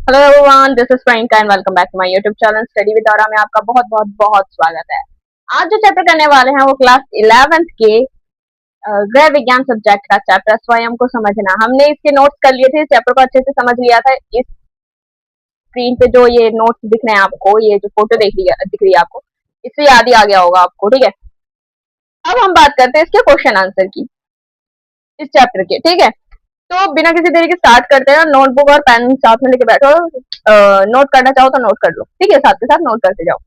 Hello everyone, this is Priyanka and welcome back to my YouTube channel study with Aura में आपका बहुत बहुत बहुत स्वागत है। आज जो चैप्टर करने वाले हैं वो क्लास 11th के गृह विज्ञान सब्जेक्ट का चैप्टर स्वयं को समझना। हमने इसके नोट्स कर लिए थे, इस चैप्टर को अच्छे से समझ लिया था। इस स्क्रीन पे जो ये नोट्स दिख रहे हैं आपको, ये जो फोटो दिख रही है आपको, इससे याद ही आ गया होगा आपको। ठीक है, अब हम बात करते हैं इसके क्वेश्चन आंसर की, इस चैप्टर के। ठीक है, तो बिना किसी देरी के स्टार्ट करते हैं। नोटबुक और पेन साथ में लेके बैठो, नोट करना चाहो तो नोट कर लो। ठीक है, साथ के साथ नोट करते जाओ।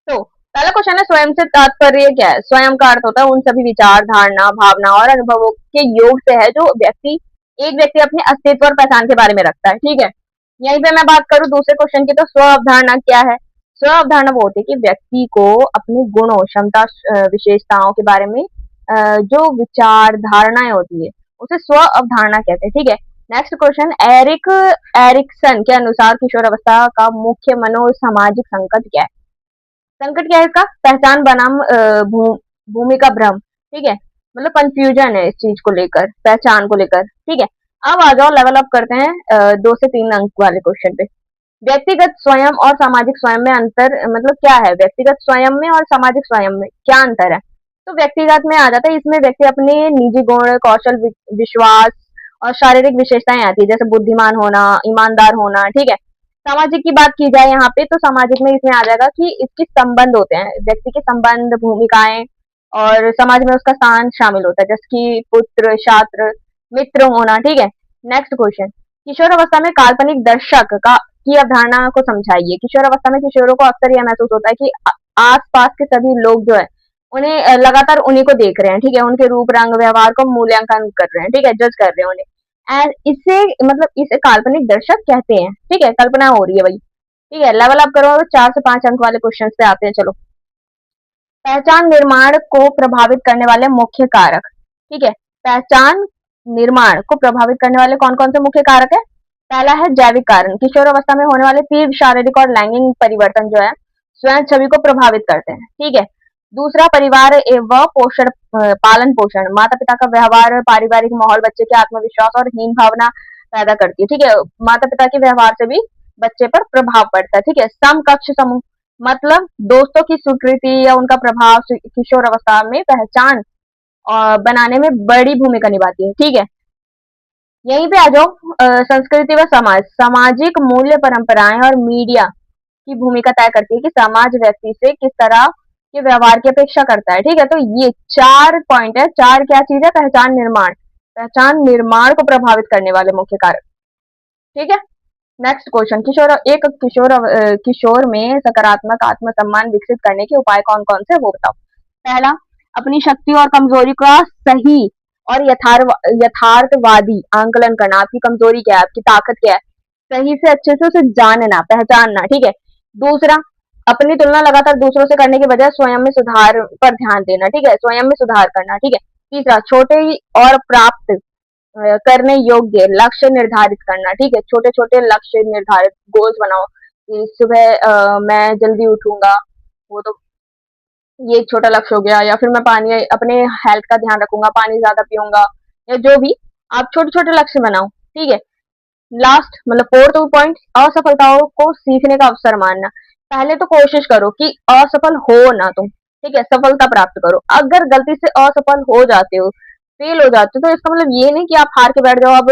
तो पहला क्वेश्चन है, स्वयं से तात्पर्य क्या है? स्वयं का अर्थ होता है उन सभी विचार, धारणा, भावना और अनुभवों के योग से है जो एक व्यक्ति अपने अस्तित्व और पहचान के बारे में रखता है। ठीक है, यहीं पे मैं बात करूं दूसरे क्वेश्चन की, तो स्व अवधारणा क्या है? स्व अवधारणा वो होती है कि व्यक्ति को अपने गुणों, क्षमता, विशेषताओं के बारे में जो विचार, धारणाएं होती है, उसे स्व अवधारणा कहते हैं। ठीक है, नेक्स्ट क्वेश्चन, एरिक्सन के अनुसार किशोर अवस्था का मुख्य मनोसामाजिक संकट क्या है? संकट क्या है इसका? पहचान बनाम भूमि का भ्रम। ठीक है, मतलब कंफ्यूजन है इस चीज को लेकर, पहचान को लेकर। ठीक है, अब आ जाओ, लेवल अप करते हैं 2 से 3 अंक वाले क्वेश्चन पे। व्यक्तिगत स्वयं और सामाजिक स्वयं में अंतर मतलब क्या है? व्यक्तिगत स्वयं में और सामाजिक स्वयं में क्या अंतर है? तो व्यक्तिगत में आ जाता है, इसमें व्यक्ति अपने निजी गुण, कौशल, विश्वास और शारीरिक विशेषताएं आती है, जैसे बुद्धिमान होना, ईमानदार होना। ठीक है, सामाजिक की बात की जाए यहाँ पे, तो सामाजिक में इसमें आ जाएगा कि इसके संबंध होते हैं, व्यक्ति के संबंध, भूमिकाएं और समाज में उसका स्थान शामिल होता है, जैसे कि पुत्र, छात्र, मित्र होना। ठीक है, नेक्स्ट क्वेश्चन, किशोर अवस्था में काल्पनिक दर्शक का की अवधारणा को समझाइए। किशोर अवस्था में किशोरों को अक्सर यह महसूस होता है कि आस-पास के सभी लोग जो है उन्हें लगातार उन्हीं को देख रहे हैं। ठीक है, उनके रूप, रंग, व्यवहार को मूल्यांकन कर रहे हैं। ठीक है, जज कर रहे हैं उन्हें। एंड इससे मतलब इसे काल्पनिक दर्शक कहते हैं। ठीक है, कल्पना हो रही है भाई। ठीक है, लेवल अप करो, 4 से 5 अंक वाले क्वेश्चन पे आते हैं। चलो, पहचान निर्माण को प्रभावित करने वाले मुख्य कारक। ठीक है, पहचान निर्माण को प्रभावित करने वाले कौन कौन से मुख्य कारक है? पहला है जैविक कारण। किशोर अवस्था में होने वाले तीव्र शारीरिक और लैंगिक परिवर्तन जो है स्वयं छवि को प्रभावित करते हैं। ठीक है, दूसरा परिवार एवं पोषण, पालन पोषण, माता पिता का व्यवहार, पारिवारिक माहौल बच्चे के आत्मविश्वास और हीन भावना पैदा करती है। ठीक है, माता पिता के व्यवहार से भी बच्चे पर प्रभाव पड़ता है। ठीक है, समकक्ष समूह मतलब दोस्तों की स्वीकृति या उनका प्रभाव किशोर अवस्था में पहचान बनाने में बड़ी भूमिका निभाती है। ठीक है, यहीं पे आ जाओ, संस्कृति व समाज, सामाजिक मूल्य, परंपराएं और मीडिया की भूमिका तय करती है कि समाज व्यक्ति से किस तरह के व्यवहार की अपेक्षा करता है। ठीक है, तो ये 4 पॉइंट है। चार क्या चीज है? पहचान निर्माण को प्रभावित करने वाले मुख्य कारक। ठीक है, नेक्स्ट क्वेश्चन, किशोर में सकारात्मक आत्मसम्मान विकसित करने के उपाय कौन कौन से हो बताओ। पहला, अपनी शक्ति और कमजोरी का सही और यथार्थवादी आंकलन करना। आपकी कमजोरी क्या है, आपकी ताकत क्या है, सही से अच्छे से उसे जानना, पहचानना। ठीक है, दूसरा, अपनी तुलना लगातार दूसरों से करने के बजाय स्वयं में सुधार पर ध्यान देना। ठीक है, स्वयं में सुधार करना। ठीक है, तीसरा, छोटे और प्राप्त करने योग्य लक्ष्य निर्धारित करना। ठीक है, छोटे छोटे लक्ष्य निर्धारित, गोल्स बनाओ कि सुबह मैं जल्दी उठूंगा, वो तो ये एक छोटा लक्ष्य हो गया। या फिर मैं पानी, अपने हेल्थ का ध्यान रखूंगा, पानी ज्यादा पीऊंगा, या जो भी आप छोटे छोटे लक्ष्य बनाओ। ठीक है, लास्ट मतलब फोर्थ पॉइंट, असफलताओं को सीखने का अवसर मानना। पहले तो कोशिश करो कि असफल हो ना तुम। ठीक है, सफलता प्राप्त करो। अगर गलती से असफल हो जाते हो, फेल हो जाते हो, तो इसका मतलब ये नहीं कि आप हार के बैठ जाओ, अब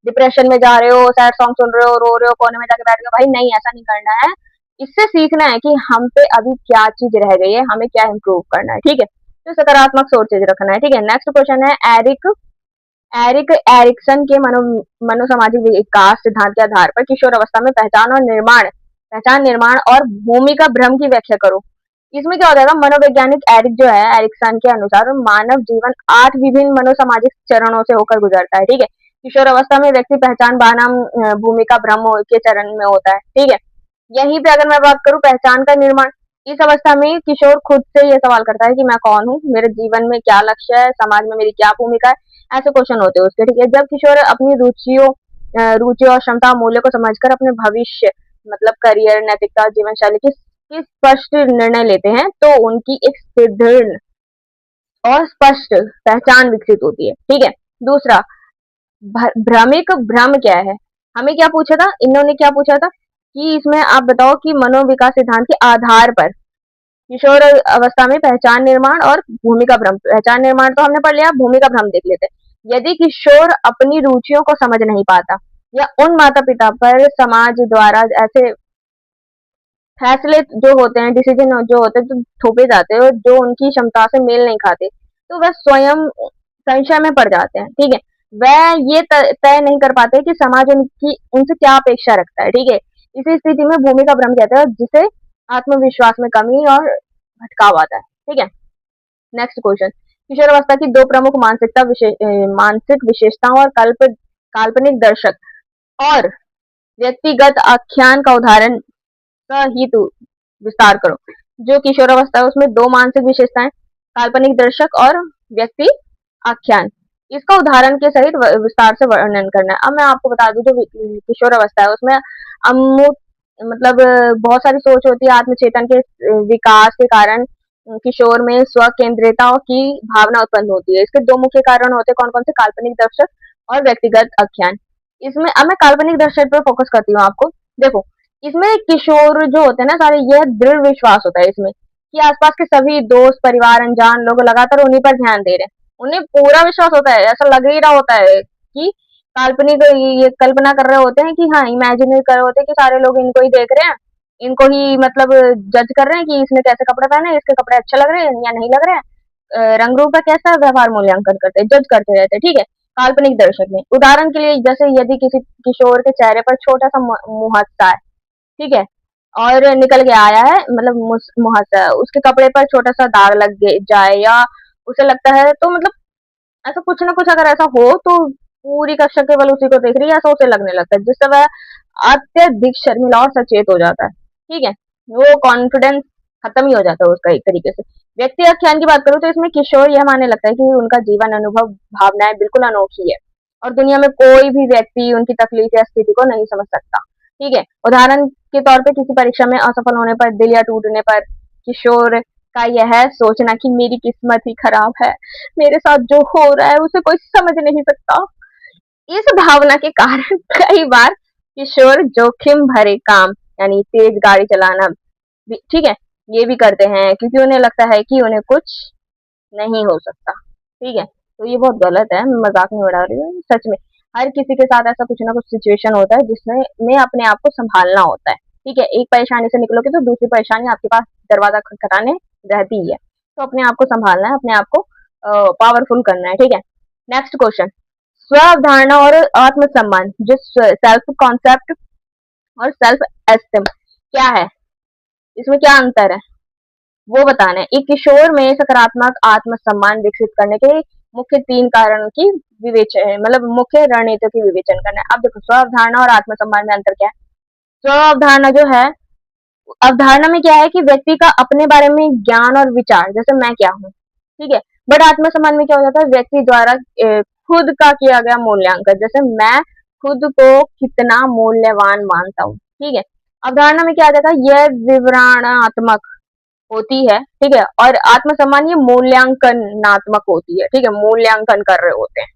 डिप्रेशन में जा रहे हो, सैड सॉन्ग सुन रहे हो, रो रहे हो, कोने में जाके बैठ गए। भाई नहीं, ऐसा नहीं करना है। इससे सीखना है कि हम पे अभी क्या चीज रह गई है, हमें क्या इम्प्रूव करना है। ठीक है, तो सकारात्मक सोचेज रखना है। ठीक है, नेक्स्ट क्वेश्चन है, एरिक एरिक्सन के मनोसामाजिक विकास सिद्धांत के आधार पर किशोर अवस्था में पहचान निर्माण और भूमिका भ्रम की व्याख्या करो। इसमें क्या हो जाएगा? मनोवैज्ञानिक एरिक्सन के अनुसार मानव जीवन 8 विभिन्न मनोसामाजिक चरणों से होकर गुजरता है। ठीक है, किशोर अवस्था में व्यक्ति पहचान बनाम भूमिका भ्रम के चरण में होता है। ठीक है, यहीं पे अगर मैं बात करूं पहचान का निर्माण, इस अवस्था में किशोर खुद से ये सवाल करता है कि मैं कौन हूँ, मेरे जीवन में क्या लक्ष्य है, समाज में मेरी क्या भूमिका है। ऐसे क्वेश्चन होते हैं उसके। ठीक है, जब किशोर अपनी रुचि और क्षमता, मूल्य को समझकर अपने भविष्य मतलब करियर, नैतिकता, जीवन शैली की स्पष्ट निर्णय लेते हैं, तो उनकी एक सुदृढ़ और स्पष्ट पहचान विकसित होती है। ठीक है, दूसरा, भ्रमिक भ्रम क्या है? हमें क्या पूछा था, इन्होंने क्या पूछा था कि इसमें आप बताओ कि मनोविकास सिद्धांत के आधार पर किशोर अवस्था में पहचान निर्माण और भूमिका भ्रम, पहचान निर्माण तो हमने पढ़ लिया, भूमिका भ्रम देख लेते हैं। यदि किशोर अपनी रुचियों को समझ नहीं पाता या उन माता पिता पर समाज द्वारा ऐसे फैसले जो होते हैं, डिसीजन जो होते हैं, जो थोपे जाते हैं और जो उनकी क्षमता से मेल नहीं खाते, तो वह स्वयं संशय में पड़ जाते हैं। ठीक है, वह ये तय नहीं कर पाते कि समाज उनकी उनसे क्या अपेक्षा रखता है। ठीक है, इसी स्थिति में भूमिका भ्रम कहते हैं, जिसे आत्मविश्वास में कमी और भटकाव आता है। ठीक है, नेक्स्ट क्वेश्चन, किशोरावस्था की दो प्रमुख मानसिक विशेषताओं और काल्पनिक दर्शक और व्यक्तिगत आख्यान का उदाहरण हेतु विस्तार करो। जो किशोरावस्था है उसमें दो मानसिक विशेषताएं, काल्पनिक दर्शक और व्यक्ति आख्यान, इसका उदाहरण के सहित विस्तार से वर्णन करना है। अब मैं आपको बता दूं, जो किशोरावस्था है उसमें अमूर्त मतलब बहुत सारी सोच होती है, आत्मचेतन के विकास के कारण किशोर में स्व केंद्रिता की भावना उत्पन्न होती है। इसके दो मुख्य कारण होते हैं, कौन कौन से, काल्पनिक दर्शक और व्यक्तिगत आख्यान। इसमें अब मैं काल्पनिक दर्शक पर फोकस करती हूँ। आपको देखो, इसमें किशोर जो होते हैं ना सारे, यह दृढ़ विश्वास होता है इसमें कि आसपास के सभी दोस्त, परिवार, अनजान लोग लगातार उन्हीं पर ध्यान दे रहे हैं। उन्हें पूरा विश्वास होता है, ऐसा लग ही रहा होता है कि काल्पनिक ये कल्पना कर रहे होते हैं कि हाँ, इमेजिन कर रहे होते हैं कि सारे लोग इनको ही देख रहे हैं, इनको ही मतलब जज कर रहे हैं कि इसने कैसे कपड़े पहने, इसके कपड़े अच्छे लग रहे हैं या नहीं लग रहे हैं, रंग रूप का कैसा है, व्यवहार मूल्यांकन करते हैं, जज करते रहते हैं। ठीक है, काल्पनिक दर्शक में उदाहरण के लिए, जैसे यदि किसी किशोर के चेहरे पर छोटा सा मुहासा है, ठीक है, और निकल के आया है, मतलब मुहासा, उसके कपड़े पर छोटा सा दाग लग जाए, या उसे लगता है तो मतलब ऐसा कुछ ना कुछ अगर ऐसा हो, तो पूरी कक्षा केवल उसी को देख रही है, ऐसा उसे लगने लगता है, जिससे वह अत्यधिक शर्मिला और सचेत हो जाता है। ठीक है, वो कॉन्फिडेंस खत्म ही हो जाता है उसका एक तरीके से। व्यक्ति आख्यान की बात करूं तो इसमें किशोर यह मानने लगता है कि उनका जीवन, अनुभव, भावनाएं बिल्कुल अनोखी है और दुनिया में कोई भी व्यक्ति उनकी तकलीफ या स्थिति को नहीं समझ सकता। ठीक है, उदाहरण के तौर पे किसी परीक्षा में असफल होने पर, दिल या टूटने पर किशोर का यह सोचना कि मेरी किस्मत ही खराब है, मेरे साथ जो हो रहा है उसे कोई समझ नहीं सकता, इस भावना के कारण कई बार किशोर जोखिम भरे काम, यानी तेज गाड़ी चलाना भी, ठीक है, ये भी करते हैं, क्योंकि उन्हें लगता है कि उन्हें कुछ नहीं हो सकता। ठीक है, तो ये बहुत गलत है, मैं मजाक नहीं उड़ा रही हूँ, सच में हर किसी के साथ ऐसा कुछ ना कुछ सिचुएशन होता है जिसमें में अपने आप को संभालना होता है। ठीक है, एक परेशानी से निकलोगे तो दूसरी परेशानी आपके पास दरवाजा खटखटाने रहती ही है, तो अपने आप को संभालना है, अपने आप को पावरफुल करना है। ठीक है, नेक्स्ट क्वेश्चन, स्व अवधारणा और आत्मसम्मान, जो सेल्फ कॉन्सेप्ट और सेल्फ एस्टीम क्या है, इसमें क्या अंतर है, वो बताना है। एक किशोर में सकारात्मक आत्मसम्मान विकसित करने के मुख्य तीन कारण की विवेचन, मतलब मुख्य रणनीतियों की विवेचन करना है। अब देखो, स्व अवधारणा और आत्मसम्मान में अंतर क्या है। स्व अवधारणा जो है, अवधारणा में क्या है कि व्यक्ति का अपने बारे में ज्ञान और विचार, जैसे मैं क्या हूँ, ठीक है। बट आत्मसम्मान में क्या हो जाता है, व्यक्ति द्वारा खुद का किया गया मूल्यांकन, जैसे मैं खुद को कितना मूल्यवान मानता हूँ। ठीक है, अवधारणा में क्या आ जाता है, यह विवरणात्मक होती है, ठीक है, और आत्मसम्मान ये मूल्यांकनात्मक होती है। ठीक है, मूल्यांकन कर रहे होते हैं।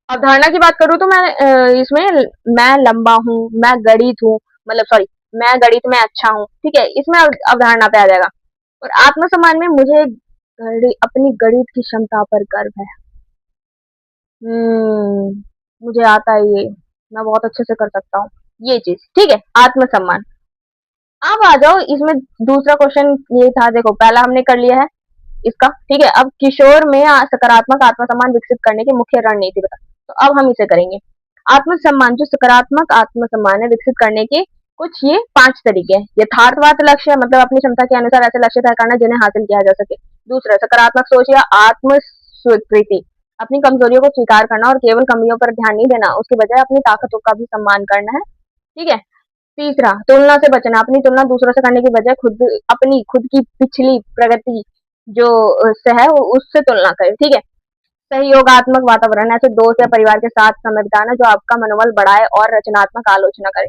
अवधारणा की बात करूं तो मैं इसमें मैं लंबा हूँ, मैं गणित हूँ, मतलब सॉरी, मैं गणित में अच्छा हूँ, ठीक है, इसमें अवधारणा पे आ जाएगा। और आत्मसम्मान में मुझे अपनी गणित की क्षमता पर गर्व है। मुझे आता है ये, मैं बहुत अच्छे से कर सकता हूँ, ये चीज। ठीक है, आत्मसम्मान। अब आ जाओ इसमें, दूसरा क्वेश्चन ये था, देखो पहला हमने कर लिया है इसका। ठीक है, अब किशोर में सकारात्मक आत्मसम्मान विकसित करने की मुख्य रणनीति बता, तो अब हम इसे करेंगे। आत्मसम्मान, जो सकारात्मक आत्मसम्मान है, विकसित करने के कुछ ये 5 तरीके हैं। यथार्थवाद लक्ष्य, मतलब अपनी क्षमता के अनुसार ऐसे लक्ष्य तय करना जिन्हें हासिल किया जा सके। दूसरा, सकारात्मक सोच या आत्म स्वीकृति, अपनी कमजोरियों को स्वीकार करना और केवल कमियों पर ध्यान नहीं देना, उसके बजाय अपनी ताकतों का भी सम्मान करना है। ठीक है, तीसरा, तुलना से बचना, अपनी तुलना दूसरों से करने की बजाय खुद की पिछली प्रगति जो से है उससे तुलना करें। ठीक है, सहयोगात्मक वातावरण, ऐसे दोस्त या परिवार के साथ समय बिताना जो आपका मनोबल बढ़ाए और रचनात्मक आलोचना करे।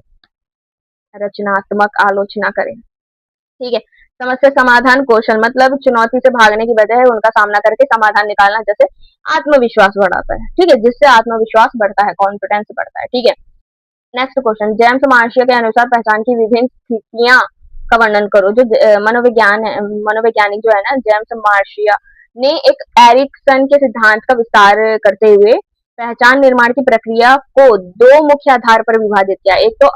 ठीक है, समस्या समाधान कौशल, मतलब चुनौती से भागने की बजाय उनका सामना करके समाधान निकालना, जैसे आत्मविश्वास बढ़ाता है। ठीक है, जिससे आत्मविश्वास बढ़ता है, कॉन्फिडेंस बढ़ता है। ठीक है, नेक्स्ट क्वेश्चन, जेम्स मार्शिया के अनुसार पहचान की विभिन्न स्थितियां का वर्णन करो। जो मनोविज्ञान है, मनोवैज्ञानिक जो है ना जेम्स मार्शिया ने एक एरिक्सन के सिद्धांत का विस्तार करते हुए पहचान निर्माण की प्रक्रिया को दो मुख्य आधार पर विभाजित किया। एक तो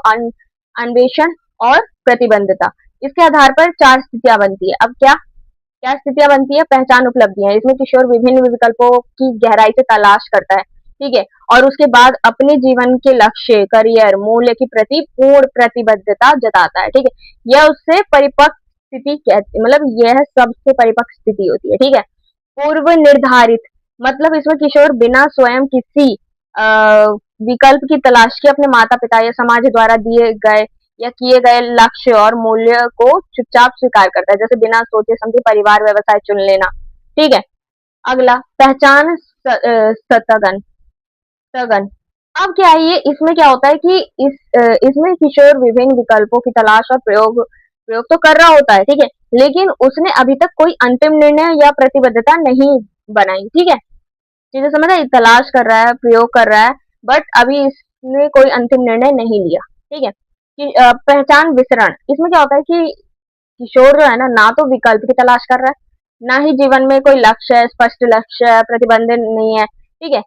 अन्वेषण और प्रतिबद्धता। इसके आधार पर चार स्थितियां बनती है। अब क्या क्या स्थितियां बनती है? पहचान उपलब्धियां। इसमें किशोर विभिन्न विकल्पों की गहराई से तलाश करता है, ठीक है, और उसके बाद अपने जीवन के लक्ष्य, करियर, मूल्य के प्रति पूर्ण प्रतिबद्धता जताता है, ठीक है। यह उससे परिपक्व स्थिति कहती, मतलब यह सबसे परिपक्व स्थिति होती है, ठीक है। पूर्व निर्धारित, मतलब इसमें किशोर बिना स्वयं किसी विकल्प की तलाश के अपने माता पिता या समाज द्वारा दिए गए या किए गए लक्ष्य और मूल्य को चुपचाप स्वीकार करता है, जैसे बिना सोचे समझे परिवार व्यवसाय चुन लेना, ठीक है। अगला, पहचान सतगन सघन। अब क्या है ये, इसमें क्या होता है कि इसमें किशोर विभिन्न विकल्पों की तलाश और प्रयोग प्रयोग तो कर रहा होता है, ठीक है, लेकिन उसने अभी तक कोई अंतिम निर्णय या प्रतिबद्धता नहीं बनाई, ठीक है। चीजें समझ आई, तलाश कर रहा है, प्रयोग कर रहा है, बट अभी इसने कोई अंतिम निर्णय नहीं लिया, ठीक है। कि पहचान विसरण, इसमें क्या होता है कि किशोर जो है ना तो विकल्प की तलाश कर रहा है, ना ही जीवन में कोई लक्ष्य है, स्पष्ट लक्ष्य है, प्रतिबंध नहीं है, ठीक है,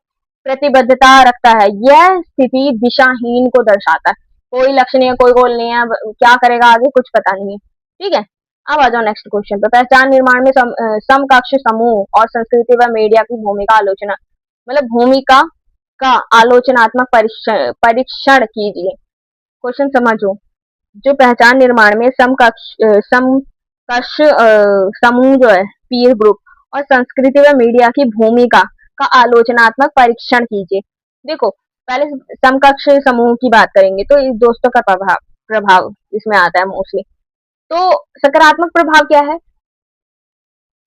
प्रतिबद्धता रखता है। यह स्थिति दिशाहीन को दर्शाता है। कोई लक्ष्य नहीं है, कोई गोल नहीं है, क्या करेगा आगे कुछ पता नहीं है, ठीक है। अब आ जाओ नेक्स्ट क्वेश्चन पे। पहचान निर्माण में समकक्ष समूह और संस्कृति व मीडिया की भूमिका आलोचना, मतलब भूमिका का आलोचनात्मक परीक्षण कीजिए। क्वेश्चन समझो। जो पहचान निर्माण में समकक्ष समूह जो है, पीर ग्रुप और संस्कृति व मीडिया की भूमिका का आलोचनात्मक परीक्षण कीजिए। देखो, पहले समकक्ष समूह की बात करेंगे तो इस दोस्तों का प्रभाव प्रभाव इसमें आता है मोस्टली। तो सकारात्मक प्रभाव क्या है?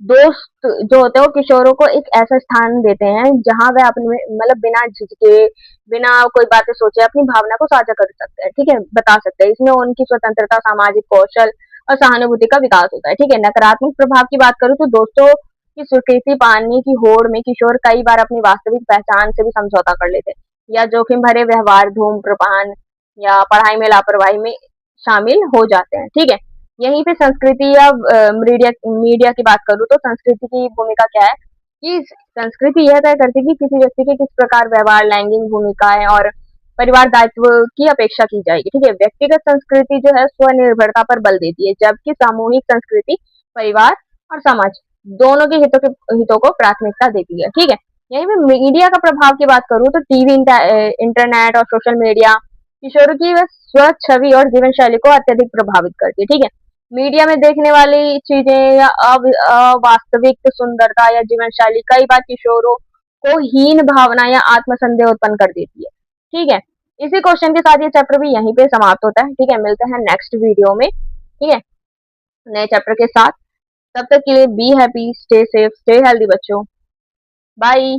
दोस्त जो होते हैं वो किशोरों को एक ऐसा स्थान देते हैं जहां वह अपने, मतलब बिना झिझके, बिना कोई बातें सोचे अपनी भावना को साझा कर सकते हैं, ठीक है, बता सकते हैं। इसमें उनकी स्वतंत्रता, सामाजिक कौशल और सहानुभूति का विकास होता है, ठीक है। नकारात्मक प्रभाव की बात करूँ तो दोस्तों की स्वीकृति पाने की होड़ में किशोर कई बार अपनी वास्तविक पहचान से भी समझौता कर लेते हैं या जोखिम भरे व्यवहार, धूम्रपान या पढ़ाई में लापरवाही में शामिल हो जाते हैं, ठीक है। यहीं पे संस्कृति या मीडिया मीडिया की बात करूँ तो संस्कृति की भूमिका क्या है कि संस्कृति यह तय करती है कि किसी व्यक्ति के किस प्रकार व्यवहार, लैंगिक भूमिकाएं और परिवार दायित्व की अपेक्षा की जाएगी, ठीक है। व्यक्तिगत संस्कृति जो है स्वनिर्भरता पर बल देती है, जबकि सामूहिक संस्कृति परिवार और समाज दोनों के हितों को प्राथमिकता देती है, ठीक है। यहीं पे मीडिया का प्रभाव की बात करूँ तो टीवी, इंटरनेट और सोशल मीडिया किशोरों की वह स्व छवि और जीवन शैली को अत्यधिक प्रभावित करती है, ठीक है। मीडिया में देखने वाली चीजें या अवास्तविक सुंदरता या जीवन शैली कई बार किशोरों को हीन भावना या आत्मसंदेह उत्पन्न कर देती है, ठीक है। इसी क्वेश्चन के साथ ये चैप्टर भी यहीं पे समाप्त होता है, ठीक है। मिलते हैं नेक्स्ट वीडियो में, ठीक है, नए चैप्टर के साथ। तब तक के लिए be happy, stay safe, stay healthy बच्चों। बाय।